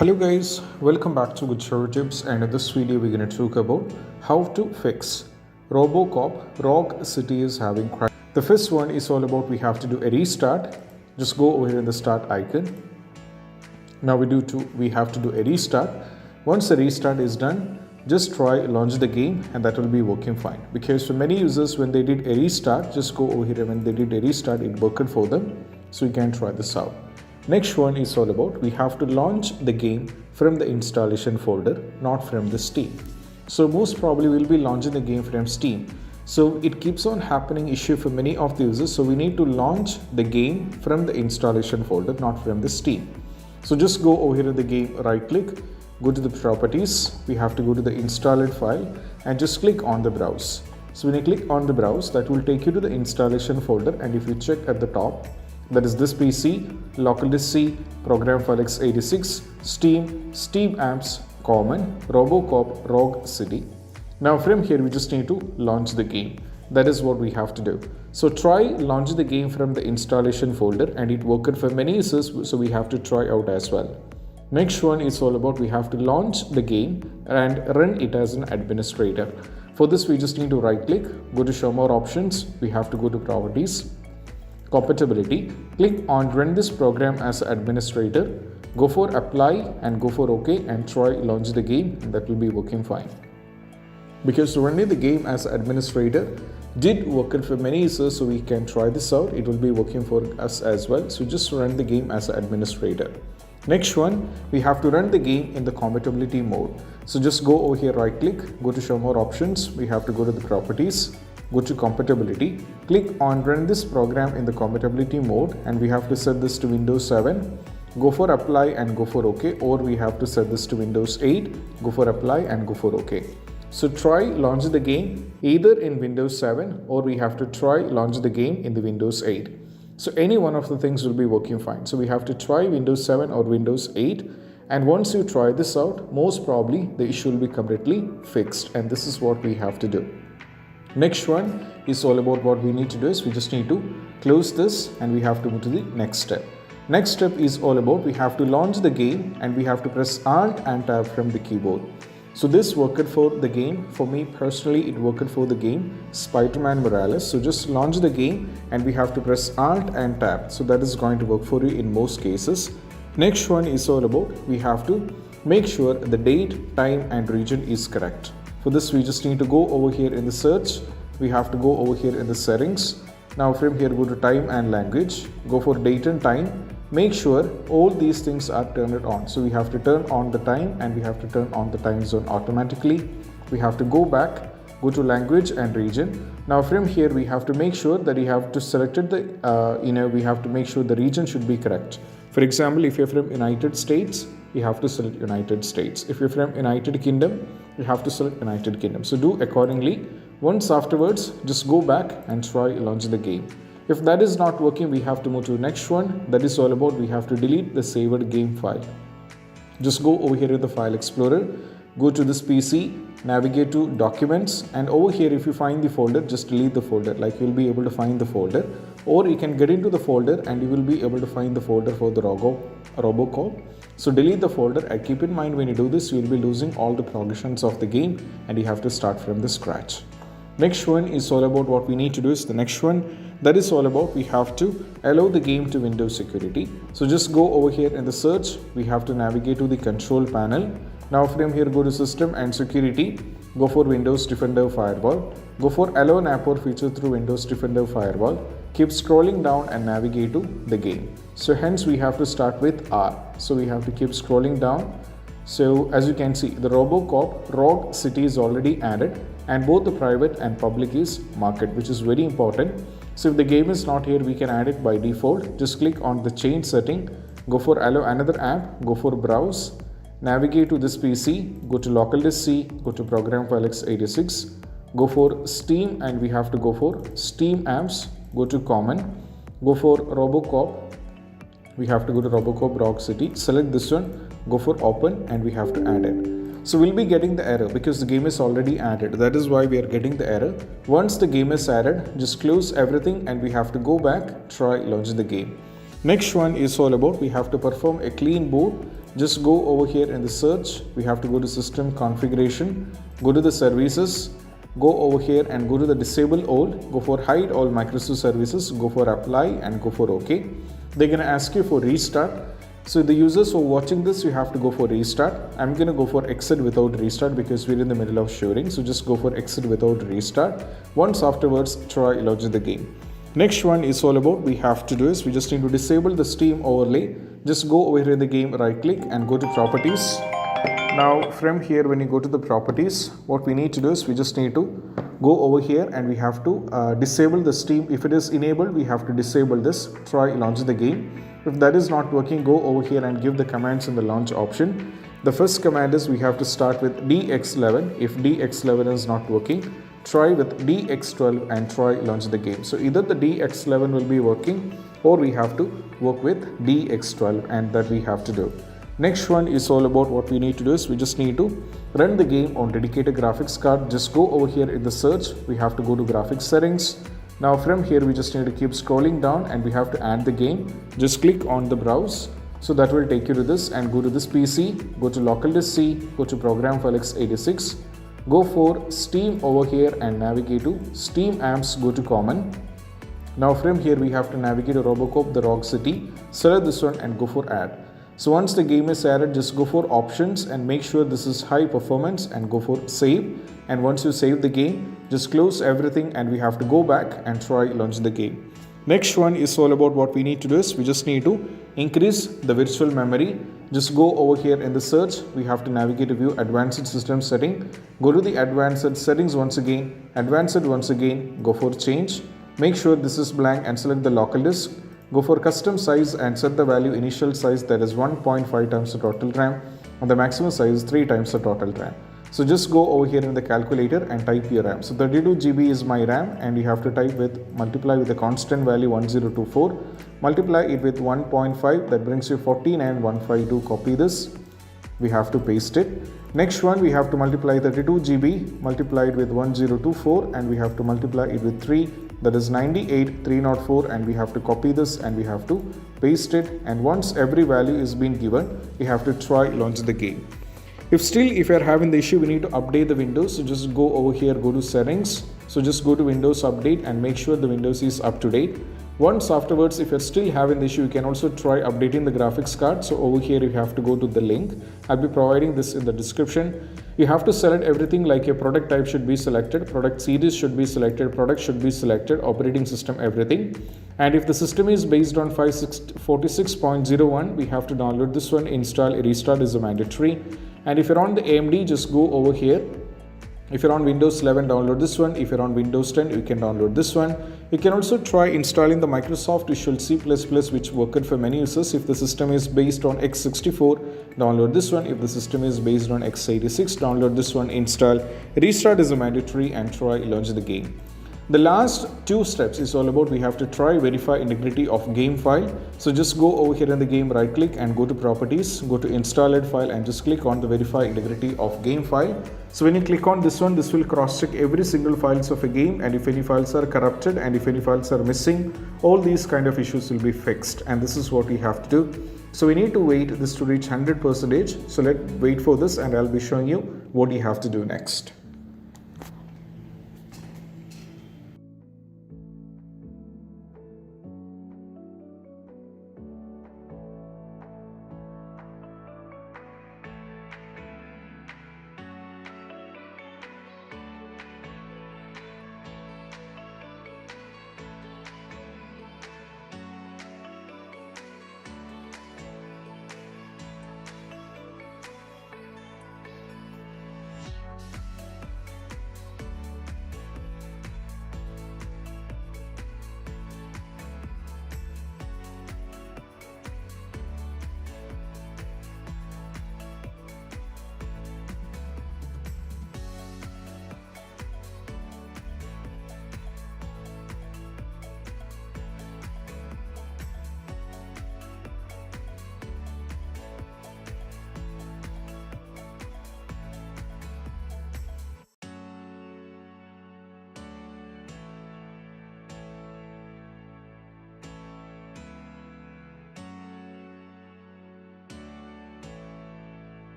Hello guys, welcome back to Good Show Tips, and in this video we're going to talk about how to fix RoboCop Rogue City is having crash. The first one is all about we have to do a restart. Just go over here in the start icon. Now we have to do a restart. Once the restart is done, just try launch the game and that will be working fine. Because for many users when they did a restart, just go over here and when they did a restart it worked for them. So you can try this out. Next one is all about we have to launch the game from the installation folder, not from the Steam. So most probably we'll be launching the game from Steam. So it keeps on happening issue for many of the users. So we need to launch the game from the installation folder, not from the Steam. So just go over here in the game, right click, go to the properties. We have to go to the installed file and just click on the browse. So when you click on the browse, that will take you to the installation folder, and if you check at the top, that is this PC, local disk C, program file x86, Steam, Steam apps, common, RoboCop, Rogue City. Now from here we just need to launch the game. That is what we have to do. So try launch the game from the installation folder, and it worked for many users, so we have to try out as well. Next one is all about we have to launch the game and run it as an administrator. For this we just need to right click, go to show more options, we have to go to properties, compatibility, click on run this program as administrator, go for apply and go for OK and try launch the game, and that will be working fine. Because running the game as administrator did work for many users, so we can try this out. It will be working for us as well. So just run the game as administrator. Next one, we have to run the game in the compatibility mode. So just go over here, right click, go to show more options. We have to go to the properties, go to compatibility, click on run this program in the compatibility mode, and we have to set this to Windows 7. Go for apply and go for OK, or we have to set this to Windows 8, go for apply and go for OK. So try launch the game either in Windows 7 or we have to try launch the game in the Windows 8. So any one of the things will be working fine. So we have to try Windows 7 or Windows 8, and once you try this out, most probably the issue will be completely fixed, and this is what we have to do. Next one is all about what we need to do is we just need to close this and we have to move to the next step. Next step is all about we have to launch the game and we have to press Alt and Tab from the keyboard. So this worked for the game. For me personally, it worked for the game Spider-Man Morales. So just launch the game and we have to press Alt and Tab. So that is going to work for you in most cases. Next one is all about we have to make sure the date, time and region is correct. For this we just need to go over here in the search. We have to go over here in the settings. Now from here go to time and language, go for date and time. Make sure all these things are turned on. So we have to turn on the time and we have to turn on the time zone automatically. We have to go back, go to language and region. Now from here we have to make sure that we have to select the we have to make sure the region should be correct. For example, if you're from United States, you have to select United States. If you're from United Kingdom, you have to select United Kingdom. So do accordingly. Once afterwards, just go back and try launch the game. If that is not working, we have to move to the next one. That is all about we have to delete the saved game file. Just go over here to the file explorer, go to this PC, navigate to documents, and over here if you find the folder, just delete the folder. Like you'll be able to find the folder, or you can get into the folder and you will be able to find the folder for the RoboCop. So delete the folder, and keep in mind when you do this, you will be losing all the progressions of the game and you have to start from the scratch. Next one is all about what we need to do is the next one. That is all about we have to allow the game to Windows security. So just go over here in the search. We have to navigate to the control panel. Now from here go to system and security. Go for Windows Defender Firewall. Go for allow an app or feature through Windows Defender Firewall. Keep scrolling down and navigate to the game. So hence we have to start with R. So we have to keep scrolling down. So as you can see, the RoboCop Rogue City is already added, and both the private and public is marked, which is very important. So if the game is not here, we can add it by default. Just click on the change setting, go for allow another app, go for browse, navigate to this PC, go to local disk C, go to program file x86, go for Steam and we have to go for Steam apps, go to common, go for RoboCop, we have to go to RoboCop Rogue City, select this one, go for open and we have to add it. So we'll be getting the error because the game is already added. That is why we are getting the error. Once the game is added, just close everything and we have to go back, try launch the game. Next one is all about we have to perform a clean boot just go over here in the search. We have to go to system configuration, go to the services, go over here and go to the disable all, go for hide all Microsoft services, go for apply and go for OK. They're going to ask you for restart. So the users who are watching this, you have to go for restart. I'm going to go for exit without restart because we're in the middle of sharing. So just go for exit without restart. Once afterwards, try launching the game. Next one is all about we have to do is we just need to disable the Steam overlay. Just go over here in the game, right click and go to properties. Now from here, when you go to the properties, what we need to do is we just need to go over here and we have to disable the Steam. If it is enabled, we have to disable this. Try launch the game. If that is not working, go over here and give the commands in the launch option. The first command is we have to start with DX11. If DX11 is not working, try with DX12 and try launch the game. So either the DX11 will be working or we have to work with DX12, and that we have to do. Next one is all about what we need to do is we just need to run the game on dedicated graphics card. Just go over here in the search. We have to go to graphics settings. Now from here, we just need to keep scrolling down and we have to add the game. Just click on the browse. So that will take you to this and go to this PC, go to local disk C, go to program file x86, go for Steam over here and navigate to Steam apps, go to common. Now from here, we have to navigate to RoboCop, the Rock City, select this one and go for add. So once the game is added, just go for options and make sure this is high performance and go for save. And once you save the game, just close everything and we have to go back and try launch the game. Next one is all about what we need to do is we just need to increase the virtual memory. Just go over here in the search. We have to navigate to view advanced system setting. Go to the advanced settings once again, go for change. Make sure this is blank and select the local disk. Go for custom size and set the value initial size, that is 1.5 times the total RAM, and the maximum size 3 times the total RAM. So just go over here in the calculator and type your RAM. So 32 GB is my RAM and you have to type with multiply with a constant value 1024, multiply it with 1.5, that brings you 14152. Copy this. We have to paste it. Next one, we have to multiply 32 GB multiplied with 1024 and we have to multiply it with 3, that is 98304, and we have to copy this and we have to paste it. And once every value is being given, we have to try launch the game. If you are having the issue, we need to update the Windows. So just go over here, go to settings. So just go to Windows update and make sure the Windows is up to date. Once afterwards, if you're still having the issue, you can also try updating the graphics card. So over here, you have to go to the link. I'll be providing this in the description. You have to select everything, like your product type should be selected, product series should be selected, product should be selected, operating system, everything. And if the system is based on 46.01, we have to download this one, install, restart is a mandatory. And if you're on the AMD, just go over here. If you're on Windows 11, download this one. If you're on Windows 10, you can download this one. You can also try installing the Microsoft Visual C++, which worked for many users. If the system is based on x64, download this one. If the system is based on x86, download this one, install. Restart is a mandatory and try launch the game. The last two steps is all about we have to try verify integrity of game file. So just go over here in the game, right click and go to properties, go to installed file and just click on the verify integrity of game file. So when you click on this one, this will cross check every single files of a game, and if any files are corrupted and if any files are missing, all these kind of issues will be fixed, and this is what we have to do. So we need to wait this to reach 100%. So let's wait for this and I'll be showing you what you have to do next.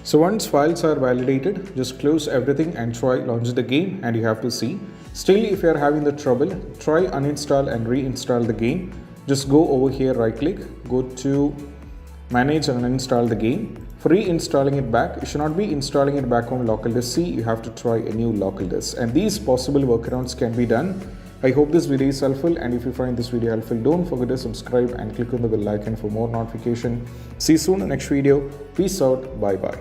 So once files are validated, just close everything and try launch the game, and you have to see. Still, if you are having the trouble, try uninstall and reinstall the game. Just go over here, right click, go to manage and uninstall the game. For reinstalling it back, you should not be installing it back on local disk C. You have to try a new local disk, and these possible workarounds can be done. I hope this video is helpful, and if you find this video helpful, don't forget to subscribe and click on the bell icon for more notification. See you soon in the next video. Peace out. Bye bye.